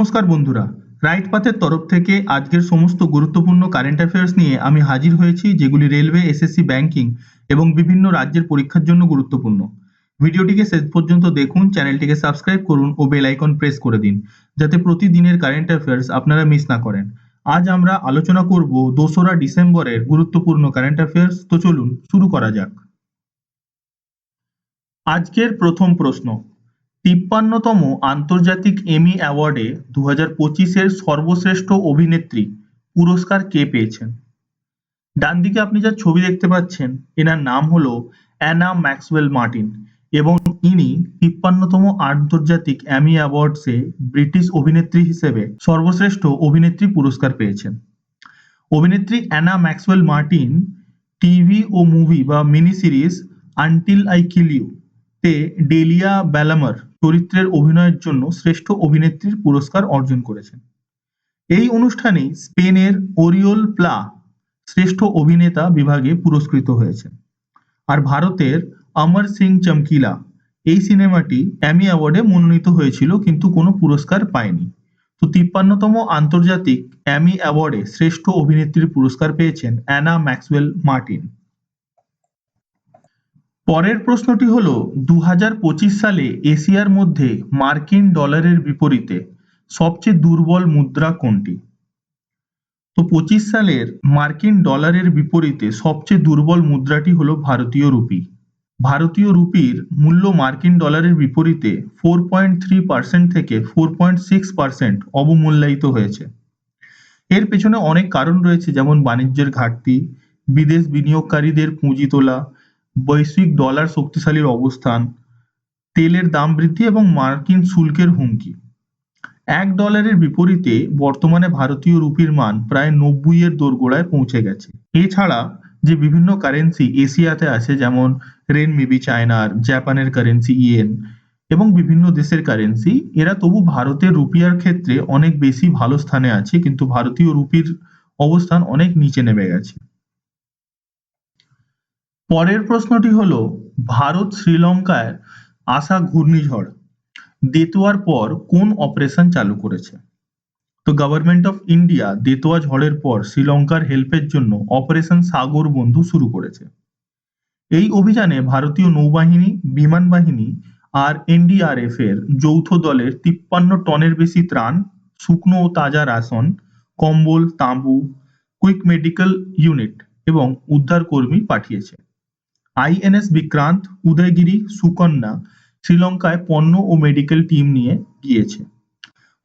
নমস্কার বন্ধুরা, রাইট পাথের তরফ থেকে আজকের সমস্ত গুরুত্বপূর্ণ কারেন্ট অ্যাফেয়ার্স নিয়ে আমি হাজির হয়েছি, যেগুলি রেলওয়ে, এসএসসি, ব্যাংকিং এবং বিভিন্ন রাজ্যের পরীক্ষার জন্য গুরুত্বপূর্ণ। ভিডিওটিকে শেষ পর্যন্ত দেখুন, চ্যানেলটিকে সাবস্ক্রাইব করুন ও বেল আইকন প্রেস করে দিন, যাতে প্রতিদিনের কারেন্ট অ্যাফেয়ার্স আপনারা মিস না করেন। আজ আমরা আলোচনা করব 2রা ডিসেম্বরের গুরুত্বপূর্ণ কারেন্ট অ্যাফেয়ার্স। তো চলুন শুরু করা যাক। আজকের প্রথম প্রশ্ন, 53তম আন্তর্জাতিক এমি অ্যাওয়ার্ডে 2025-এর সর্বশ্রেষ্ঠ অভিনেত্রী পুরস্কার কে পেয়েছেন? ডান দিকে আপনি যা ছবি দেখতে পাচ্ছেন, এনার নাম হলো অ্যানা ম্যাক্সওয়েল মার্টিন এবং ইনি 53তম আন্তর্জাতিক এমি অ্যাওয়ার্ডসে ব্রিটিশ অভিনেত্রী হিসেবে সর্বশ্রেষ্ঠ অভিনেত্রী পুরস্কার পেয়েছেন। অভিনেত্রী অ্যানা ম্যাক্সওয়েল মার্টিন টিভি ও মুভি বা mini series until I kill you তে ডেলিয়া ব্যালামার চরিত্রের অভিনয়ের জন্য শ্রেষ্ঠ অভিনেত্রীর পুরস্কার অর্জন করেছেন। এই অনুষ্ঠানেই স্পেনের ওরিওল প্লা শ্রেষ্ঠ অভিনেতা বিভাগে পুরস্কৃত হয়েছেন। আর ভারতের অমর সিং চমকিলা এই সিনেমাটি এমি অ্যাওয়ার্ডে মনোনীত হয়েছিল, কিন্তু কোনো পুরস্কার পায়নি। তো 53তম আন্তর্জাতিক এমি অ্যাওয়ার্ডে শ্রেষ্ঠ অভিনেত্রীর পুরস্কার পেয়েছেন অ্যানা ম্যাক্সওয়েল মার্টিন। পরের প্রশ্নটি হলো, 2025 সালে এশিয়ার মধ্যে মার্কিন ডলারের বিপরীতে সবচেয়ে দুর্বল মুদ্রা কোনটি? তো 25 সালের মার্কিন ডলারের বিপরীতে সবচেয়ে দুর্বল মুদ্রাটি হলো ভারতীয় রুপি। ভারতীয় রুপির মূল্য মার্কিন ডলারের বিপরীতে 4.3% থেকে 4.6% অবমূল্যায়িত হয়েছে। এর পেছনে অনেক কারণ রয়েছে, যেমন বাণিজ্যের ঘাটতি, বিদেশ বিনিয়োগকারীদের পুঁজি তোলা, বৈশ্বিক ডলার শক্তিশালীর অবস্থান, তেলের দাম বৃদ্ধি এবং মার্কিন শুল্কের হুমকি। $1 বিপরীতে বর্তমানে ভারতীয় রুপির মান প্রায় 90-এর দোরগোড়ায় পৌঁছে গেছে। এছাড়া যে বিভিন্ন কারেন্সি এশিয়াতে আছে, যেমন রেনমিবি চায়নার, জাপানের কারেন্সি ইয়েন এবং বিভিন্ন দেশের কারেন্সি, এরা তবু ভারতের রুপিয়ার ক্ষেত্রে অনেক বেশি ভালো স্থানে আছে, কিন্তু ভারতীয় রুপির অবস্থান অনেক নিচে নেমে গেছে। পরের প্রশ্নটি হলো, ভারত শ্রীলঙ্কায় আসা ঘূর্ণিঝড় দেতোয়ার পর কোন অপারেশন চালু করেছে? তো গভর্নমেন্ট অফ ইন্ডিয়া দেতোয়া ঝড়ের পর শ্রীলঙ্কার হেল্পের জন্য অপারেশন সাগর বন্ধু শুরু করেছে। এই অভিযানে ভারতীয় নৌবাহিনী, বিমান বাহিনী আর এনডিআরএফ এর যৌথ দলের 53 টনের বেশি ত্রাণ, শুকনো ও তাজা রাশন, কম্বল, তাঁবু, কুইক মেডিকেল ইউনিট এবং উদ্ধার কর্মী পাঠিয়েছে। আইএনএস বিক্রান্ত, উদয়গিরি, সুকন্যা শ্রীলঙ্কায় পণ্য ও মেডিকেল টিম নিয়ে গিয়েছে।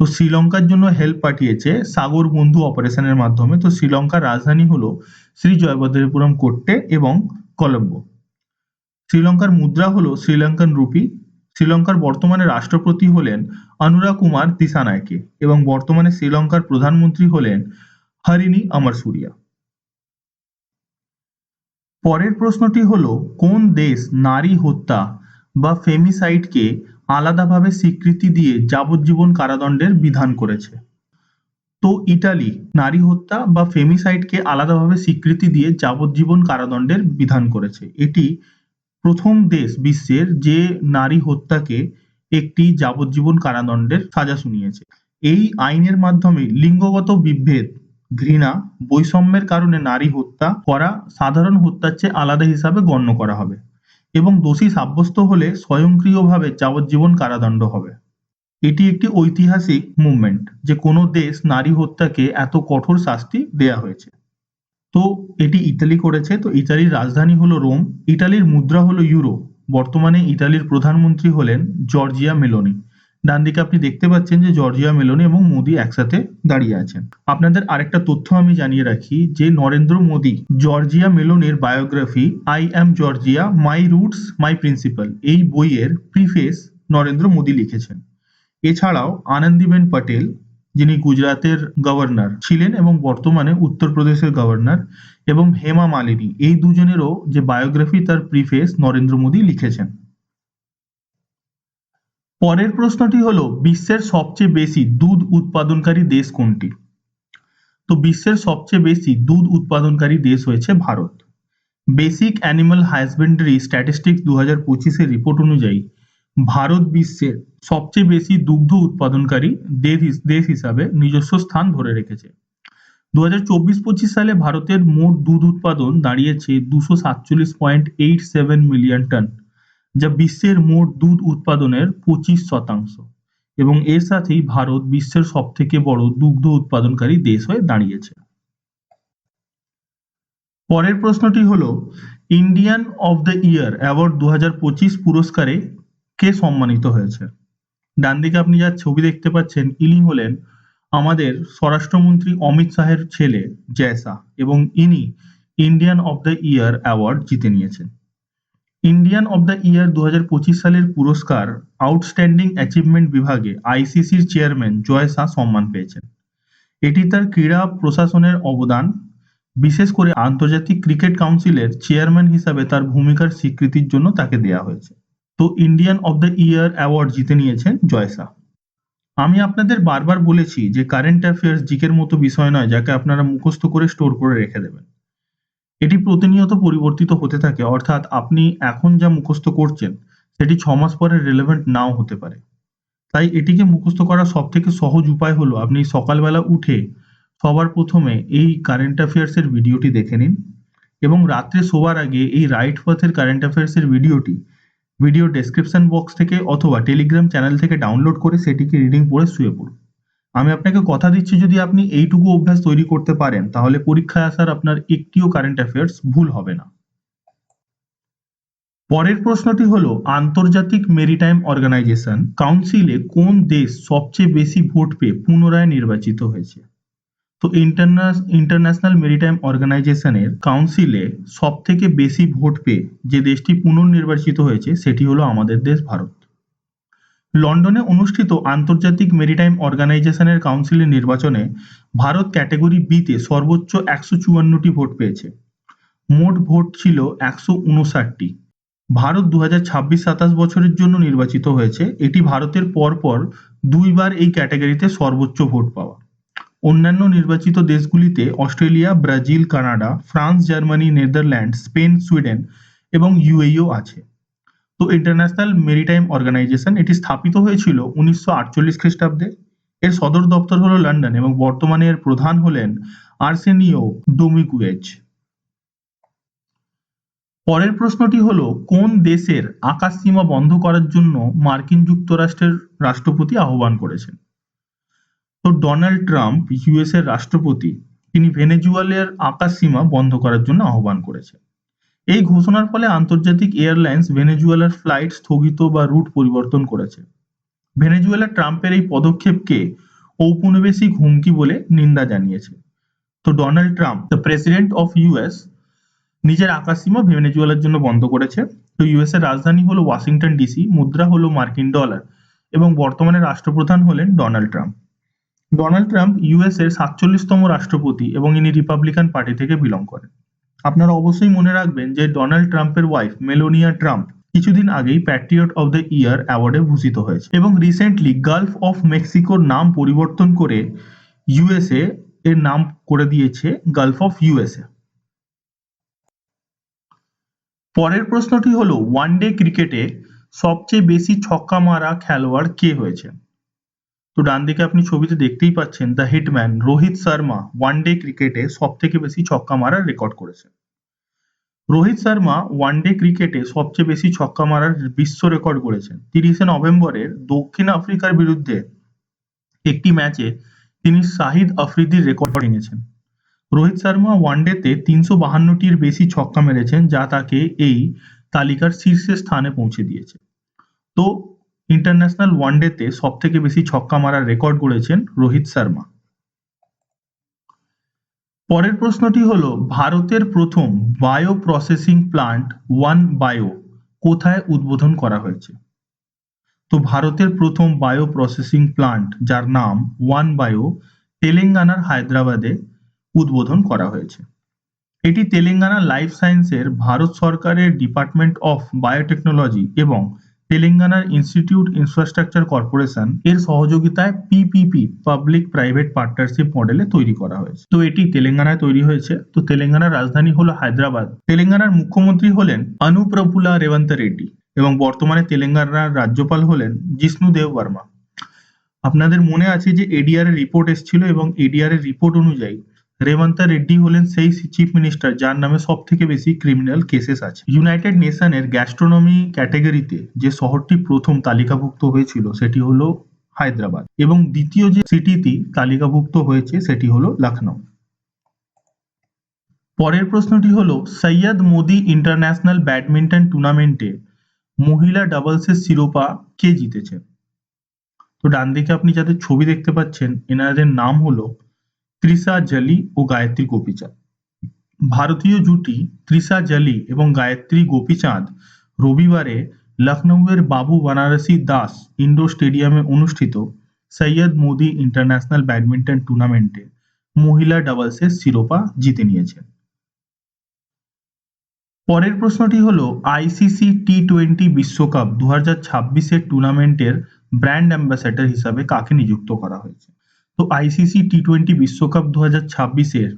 তো শ্রীলঙ্কার জন্য হেল্প পাঠিয়েছে সাগর বন্ধু অপারেশনের মাধ্যমে। তো শ্রীলঙ্কার রাজধানী হলো শ্রী জয়বদ্রপুরম কোট্টে এবং কলম্বো। শ্রীলঙ্কার মুদ্রা হলো শ্রীলঙ্কান রুপি। শ্রীলঙ্কার বর্তমানে রাষ্ট্রপতি হলেন অনুরা কুমার দিসানায়কে এবং বর্তমানে শ্রীলঙ্কার প্রধানমন্ত্রী হলেন হরিণী অমরসুরিয়া। পরের প্রশ্নটি হলো, কোন দেশ নারী হত্যা বা ফেমিসাইডকে আলাদাভাবে স্বীকৃতি দিয়ে যাবজ্জীবন কারাদণ্ডের বিধান করেছে? তো ইটালি নারী হত্যা বা ফেমিসাইডকে আলাদাভাবে স্বীকৃতি দিয়ে যাবজ্জীবন কারাদণ্ডের বিধান করেছে। এটি প্রথম দেশ বিশ্বের যে নারী হত্যাকে একটি যাবজ্জীবন কারাদণ্ডের সাজা শুনিয়েছে। এই আইনের মাধ্যমে লিঙ্গগত বিভেদ, ঘৃণা, বৈষম্যের কারণে নারী হত্যা করা সাধারণ হত্যার চেয়ে আলাদা হিসাবে গণ্য করা হবে এবং দোষী সাব্যস্ত হলে স্বয়ংক্রিয়ভাবে যাবজ্জীবন কারাদণ্ড হবে। এটি একটি ঐতিহাসিক মুভমেন্ট যে কোনো দেশ নারী হত্যাকে এত কঠোর শাস্তি দেয়া হয়েছে। তো এটি ইতালি করেছে। তো ইতালির রাজধানী হলো রোম। ইতালির মুদ্রা হলো ইউরো। বর্তমানে ইতালির প্রধানমন্ত্রী হলেন জর্জিয়া মেলোনি। ডান দিকে আপনি দেখতে পাচ্ছেন যে জর্জিয়া মেলোনি এবং মোদি একসাথে দাঁড়িয়ে আছেন। আপনাদের আরেকটা তথ্য আমি জানিয়ে রাখি যে নরেন্দ্র মোদি জর্জিয়া মেলোনির biography I am Giorgia, my roots my principles এই বইয়ের প্রিফেস নরেন্দ্র মোদি লিখেছেন। এছাড়াও আনন্দীবেন পটেল, যিনি গুজরাটের গভর্নর ছিলেন এবং বর্তমানে উত্তরপ্রদেশের গভর্নর, এবং হেমা মালিনী, এই দুজনেরও যে বায়োগ্রাফি তার প্রিফেস নরেন্দ্র মোদি লিখেছেন। পরের প্রশ্নটি হলো, বিশ্বের সবচেয়ে বেশি দুধ উৎপাদনকারী দেশ কোনটি? তো বিশ্বের সবচেয়ে বেশি দুধ উৎপাদনকারী দেশ হয়েছে Bharat. Basic animal husbandry statistics 2025-এর রিপোর্ট অনুযায়ী ভারত বিশ্বের সবচেয়ে বেশি দুগ্ধ উৎপাদনকারী দেশ হিসাবে নিজস্ব স্থান ধরে রেখেছে। 2024-25 সালে ভারতের মোট দুধ উৎপাদন দাঁড়িয়েছে 247.87 মিলিয়ন টন, যা বিশ্বের মোট দুধ উৎপাদনের 25% এবং এর সাথেই ভারত বিশ্বের সবথেকে বড় দুগ্ধ উৎপাদনকারী দেশ হয়ে দাঁড়িয়েছে। পরের প্রশ্নটি হলো, Indian of the year award 2025 পুরস্কারে কে সম্মানিত হয়েছে? ডান দিকে আপনি যার ছবি দেখতে পাচ্ছেন, ইনি হলেন আমাদের স্বরাষ্ট্রমন্ত্রী অমিত শাহের ছেলে জয়সা, এবং ইনি Indian of the year award জিতে নিয়েছেন। ইন্ডিয়ান অফ দ্য ইয়ার 2025 সালের পুরস্কার আউটস্ট্যান্ডিং অ্যাচিভমেন্ট বিভাগে আইসিসির চেয়ারম্যান জয় শাহ সম্মান পেয়েছেন। এটি তার ক্রীড়া প্রশাসনের অবদান, বিশেষ করে আন্তর্জাতিক ক্রিকেট কাউন্সিলের চেয়ারম্যান হিসাবে তার ভূমিকার স্বীকৃতির জন্য তাকে দেয়া হয়েছে। তো Indian of the year award জিতে নিয়েছেন জয় শাহ। আমি আপনাদের বারবার বলেছি যে কারেন্ট অ্যাফেয়ার্স জিকের মতো বিষয় নয় যাকে আপনারা মুখস্থ করে স্টোর করে রেখে দেবেন। এটি প্রতিনিয়ত পরিবর্তিত হতে থাকে, অর্থাৎ আপনি এখন যা মুখস্থ করছেন সেটি 6 মাস পরে রেলেভেন্ট নাও হতে পারে। তাই এটিকে মুখস্থ করার সব থেকে সহজ উপায় হলো আপনি সকালবেলা উঠে সবার প্রথমে এই কারেন্ট অ্যাফেয়ার্স এর ভিডিওটি দেখে নিন, এবং রাত্রে শোবার আগে এই রাইট পাথের কারেন্ট অ্যাফেয়ার্স এর ভিডিওটি ভিডিও ডেসক্রিপশন বক্স থেকে অথবা টেলিগ্রাম চ্যানেল থেকে ডাউনলোড করে সেটিকে রিডিং পড়ে শুয়ে পড়ুন। আমি আপনাকে কথা দিচ্ছি, যদি আপনি এইটুকু অভ্যাস তৈরি করতে পারেন তাহলে পরীক্ষায় আসার আপনার একটিও কারেন্ট অ্যাফেয়ার্স ভুল হবে না। পরের প্রশ্নটি হলো, আন্তর্জাতিক মেরিটাইম অর্গানাইজেশন কাউন্সিলে কোন দেশ সবচেয়ে বেশি ভোট পেয়ে পুনরায় নির্বাচিত হয়েছে? তো ইন্টারন্যাশনাল মেরিটাইম অর্গানাইজেশনের কাউন্সিলে সব থেকে বেশি ভোট পেয়ে যে দেশটি পুনর্নির্বাচিত হয়েছে সেটি হলো আমাদের দেশ ভারত। লন্ডনে অনুষ্ঠিত আন্তর্জাতিক মেরিটাইম অর্গানাইজেশনের কাউন্সিলের নির্বাচনে ভারত ক্যাটাগরি বিতে সর্বোচ্চ 154টি ভোট পেয়েছে। মোট ভোট ছিল 159টি। ভারত 2026-27 বছরের জন্য নির্বাচিত হয়েছে। এটি ভারতের পরপর দুইবার এই ক্যাটাগরিতে সর্বোচ্চ ভোট পাওয়া। অন্যান্য নির্বাচিত দেশগুলিতে Australia, Brazil, Canada, France, Germany, Netherland, Spain, Sweden এবং ইউএইও আছে। তো ইন্টারন্যাশনাল মেরিটাইম অর্গানাইজেশন এটি স্থাপিত হয়েছিল 1948 খ্রিস্টাব্দে। এর সদর দপ্তর হলো লন্ডন এবং বর্তমানে এর প্রধান হলেন আর্সেনিও ডোমিগুয়েজ। পরের প্রশ্নটি হলো, কোন দেশের আকাশসীমা বন্ধ করার জন্য মার্কিন যুক্তরাষ্ট্রের রাষ্ট্রপতি আহ্বান করেছেন? তো ডোনাল্ড ট্রাম্প, ইউএস এর রাষ্ট্রপতি, তিনি ভেনেজুয়েলার আকাশসীমা বন্ধ করার জন্য আহ্বান করেছেন। এই ঘোষণার ফলে আন্তর্জাতিক এয়ারলাইন্স ভেনেজুয়েলার ফ্লাইট স্থগিত বা রুট পরিবর্তন করেছে। ভেনেজুয়েলা ট্রাম্পের এই পদক্ষেপকে ঔপনিবেশিক হুমকি বলে নিন্দা জানিয়েছে। তো Donald Trump, the president of US, নিজের আকাশসীমা ভেনেজুয়েলার জন্য বন্ধ করেছে। তো ইউএস এর রাজধানী হলো ওয়াশিংটন ডিসি, মুদ্রা হলো মার্কিন ডলার এবং বর্তমানে রাষ্ট্রপ্রধান হলেন Donald Trump. Donald Trump US এর 47তম রাষ্ট্রপতি এবং ইনি রিপাবলিকান পার্টি থেকে বিলং করেন। আপনারা অবশ্যই মনে রাখবেন যে ডোনাল্ড ট্রাম্পের ওয়াইফ মেলোনিয়া ট্রাম্প কিছুদিন আগেই প্যাট্রিয়ট অফ দ্য ইয়ার অ্যাওয়ার্ডে ভূষিত হয়েছে এবং রিসেন্টলি গালফ অফ মেক্সিকোর নাম পরিবর্তন করে ইউএসএ এর নাম করে দিয়েছে গালফ অফ ইউএসএ। পরের প্রশ্নটি হলো, ওয়ানডে ক্রিকেটে সবচেয়ে বেশি ছক্কা মারা খেলোয়াড় কে হয়েছে? তো ডান দিকে আপনি ছবিতে দেখতেই পাচ্ছেন the hitman Rohit Sharma one day ক্রিকেটে সব থেকে বেশি ছক্কা মারার রেকর্ড করেছে। রোহিত শর্মা ওয়ানডে ক্রিকেটে সবচেয়ে বেশি ছক্কা মারার বিশ্ব রেকর্ড করেছেন। 30শে নভেম্বরের দক্ষিণ আফ্রিকার বিরুদ্ধে একটি ম্যাচে তিনি শাহিদ আফ্রিদির রেকর্ড ভেঙেছেন। রোহিত শর্মা ওয়ানডেতে 352টির বেশি ছক্কা মেরেছেন, যা তাকে এই তালিকার শীর্ষে স্থানে পৌঁছে দিয়েছে। তো ইন্টারন্যাশনাল ওয়ানডেতে সব থেকে বেশি ছক্কা মারার রেকর্ড গড়েছেন রোহিত শর্মা। পরের প্রশ্নটি হলো, ভারতের প্রথম bio processing plant one bio কোথায় উদ্বোধন করা হয়েছে? তো ভারতের প্রথম বায়ো প্রসেসিং প্লান্ট, যার নাম ওয়ান বায়ো, তেলেঙ্গানার হায়দ্রাবাদে উদ্বোধন করা হয়েছে। এটি তেলেঙ্গানা লাইফ সায়েন্সের ভারত সরকারের ডিপার্টমেন্ট অফ বায়োটেকনোলজি এবং তেলেঙ্গানার ইনস্টিটিউট ইনফ্রাস্ট্রাকচার কর্পোরেশন এর সহযোগিতায় পিপিপি পাবলিক প্রাইভেট পার্টনারশিপ মডেলে তৈরি করা হয়েছে। তো এটি তেলেঙ্গানায় তৈরি হয়েছে। তো তেলেঙ্গানার রাজধানী হলো হায়দ্রাবাদ। তেলেঙ্গানার মুখ্যমন্ত্রী হলেন অনুপ্রফুল্লা রেবন্ত রেড্ডি। এবং বর্তমানে তেলেঙ্গানার রাজ্যপাল হলেন জিষ্ণু দেব বর্মা। আপনাদের মনে আছে যে এডিআর এর রিপোর্ট এসেছিল এবং এডিআর এর রিপোর্ট অনুযায়ী রেবন্ত রেড্ডি হলেন সেই চিফ মিনিস্টার যার নামে সব থেকে বেশি ক্রিমিনাল কেসেস আছে। ইউনাইটেড নেশনের গ্যাস্ট্রোনমি ক্যাটাগরিতে যে শহরটি প্রথম তালিকাভুক্ত হয়েছিল সেটি হলো হায়দ্রাবাদ এবং দ্বিতীয় যে সিটিটি তালিকাভুক্ত হয়েছে সেটি হলো লখনউ। পরের প্রশ্নটি হলো সৈয়দ মোদি ইন্টারন্যাশনাল ব্যাডমিন্টন টুর্নামেন্টে মহিলা ডাবলসের শিরোপা কে জিতেছে? তো ডান দিকে আপনি যাদের ছবি দেখতে পাচ্ছেন এনাদের নাম হলো তৃষা জলি ও গায়ত্রী গোপীচাঁদ। ভারতীয় জুটি তৃষা জলি এবং গায়ত্রী গোপীচাঁদ রবিবারে লখনউয়ের বাবু বানারসি দাস ইন্ডোর স্টেডিয়ামে অনুষ্ঠিত সৈয়দ মোদি ইন্টারন্যাশনাল ব্যাডমিন্টন টুর্নামেন্টে মহিলা ডাবলসের শিরোপা জিতে নিয়েছেন। পরের প্রশ্নটি হলো আইসিসি টি-20 বিশ্বকাপ 2026 টুর্নামেন্টের ব্র্যান্ড অ্যাম্বাসেডর হিসাবে কাকে নিযুক্ত করা হয়েছে? তো আইসিসি টি-20 বিশ্বকাপ 2026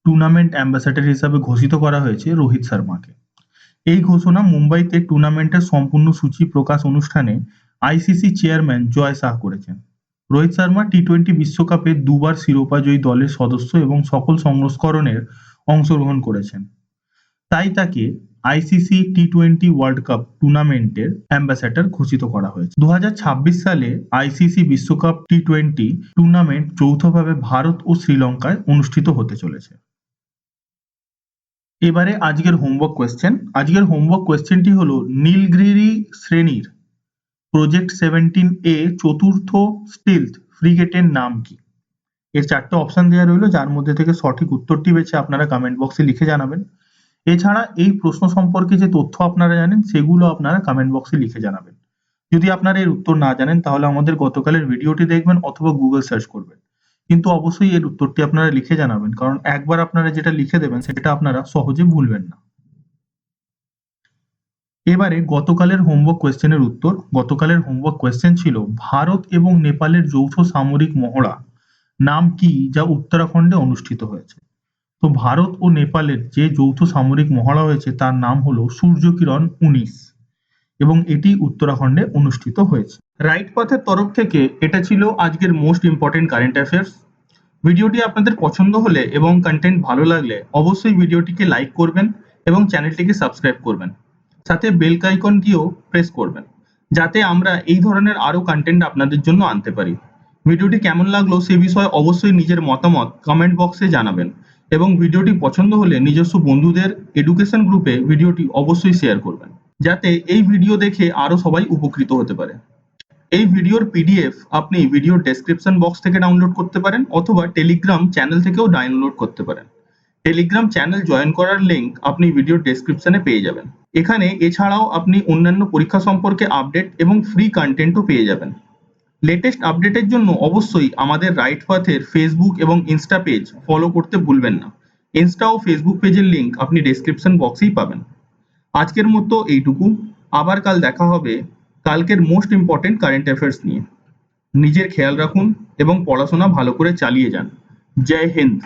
টুর্নামেন্ট অ্যাম্বাসেডর হিসাবে ঘোষিত করা হয়েছে রোহিত শর্মাকে। এই ঘোষণা মুম্বাইতে টুর্নামেন্টের সম্পূর্ণ সূচি প্রকাশ অনুষ্ঠানে আইসিসি চেয়ারম্যান জয় শাহ করেছেন। রোহিত শর্মা টি-20 বিশ্বকাপে দুবার শিরোপাজয়ী দলের সদস্য এবং সকল সংস্করণের অংশগ্রহণ করেছেন, তাই তাকে আইসিসি টি-20 ওয়ার্ল্ড কাপ টুর্নামেন্টের অ্যাম্বাসেডর ঘোষিত করা হয়েছে। 2026 সালে আইসিসি বিশ্বকাপ টি-20 টুর্নামেন্ট যৌথভাবে ভারত ও শ্রীলঙ্কায় অনুষ্ঠিত হতে চলেছে। এবারে আজকের হোমওয়ার্ক কোয়েশ্চেন। আজকের হোমওয়ার্ক কোয়েশ্চেনটি হলো নীলগিরি শ্রেণীর প্রজেক্ট 17A চতুর্থ স্টিলথ ফ্রিগেটের নাম কি? এর 4টে অপশন দেওয়া রইল, যার মধ্যে থেকে সঠিক উত্তরটি বেছে আপনারা কমেন্ট বক্সে লিখে জানাবেন। এছাড়া এই প্রশ্ন সম্পর্কে যে তথ্য আপনারা জানেন সেগুলো আপনারা কমেন্ট বক্সে লিখে জানাবেন। যদি আপনারা এর উত্তর না জানেন তাহলে আমাদের গতকালের ভিডিওটি দেখবেন অথবা গুগল সার্চ করবেন, কিন্তু অবশ্যই এর উত্তরটি আপনারা লিখে জানাবেন, কারণ একবার আপনারা যেটা লিখে দেবেন সেটা আপনারা সহজে ভুলবেন না। এবারে গতকালের হোমওয়ার্ক কোয়েশ্চেনের উত্তর। গতকালের হোমওয়ার্ক কোয়েশ্চেন ছিল ভারত এবং নেপালের যৌথ সামরিক মহড়া নাম কি যা উত্তরাখণ্ডে অনুষ্ঠিত হয়েছে? তো ভারত ও নেপালের যে যৌথ সামরিক মহড়া হয়েছে তার নাম হলো সূর্যকিরণ 19 এবং এটি উত্তরাখণ্ডে অনুষ্ঠিত হয়েছে। রাইট পাথের তরফ থেকে এটা ছিল আজকের মোস্ট ইম্পর্টেন্ট কারেন্ট অ্যাফেয়ার্স। ভিডিওটি আপনাদের পছন্দ হলে এবং কন্টেন্ট ভালো লাগলে অবশ্যই ভিডিওটিকে লাইক করবেন এবং চ্যানেলটিকে সাবস্ক্রাইব করবেন, সাথে বেল আইকনটিও প্রেস করবেন যাতে আমরা এই ধরনের আরো কন্টেন্ট আপনাদের জন্য আনতে পারি। ভিডিওটি কেমন লাগলো সে বিষয়ে অবশ্যই নিজের মতামত কমেন্ট বক্সে জানাবেন এবং ভিডিওটি পছন্দ হলে নিজস্ব বন্ধুদের এডুকেশন গ্রুপে ভিডিওটি অবশ্যই শেয়ার করবেন যাতে এই ভিডিও দেখে আরো সবাই উপকৃত হতে পারে। এই ভিডিওর পিডিএফ আপনি ভিডিওর ডেসক্রিপশন বক্স থেকে ডাউনলোড করতে পারেন অথবা টেলিগ্রাম চ্যানেল থেকেও ডাউনলোড করতে পারেন। টেলিগ্রাম চ্যানেল জয়েন করার লিংক আপনি ভিডিওর ডেসক্রিপশনে পেয়ে যাবেন। এখানে এছাড়াও আপনি অন্যান্য পরীক্ষা সম্পর্কে আপডেট এবং ফ্রি কন্টেন্টও পেয়ে যাবেন। লেটেস্ট আপডেটের জন্য অবশ্যই আমাদের রাইট পাথের ফেসবুক এবং ইনস্টা পেজ ফলো করতে ভুলবেন না। ইনস্টা ও ফেসবুক পেজের লিংক আপনি ডেসক্রিপশন বক্সেই পাবেন। আজকের মতো এইটুকু, আবার কাল দেখা হবে কালকের মোস্ট ইম্পর্টেন্ট কারেন্ট অ্যাফেয়ার্স নিয়ে। নিজের খেয়াল রাখুন এবং পড়াশোনা ভালো করে চালিয়ে যান। জয় হিন্দ।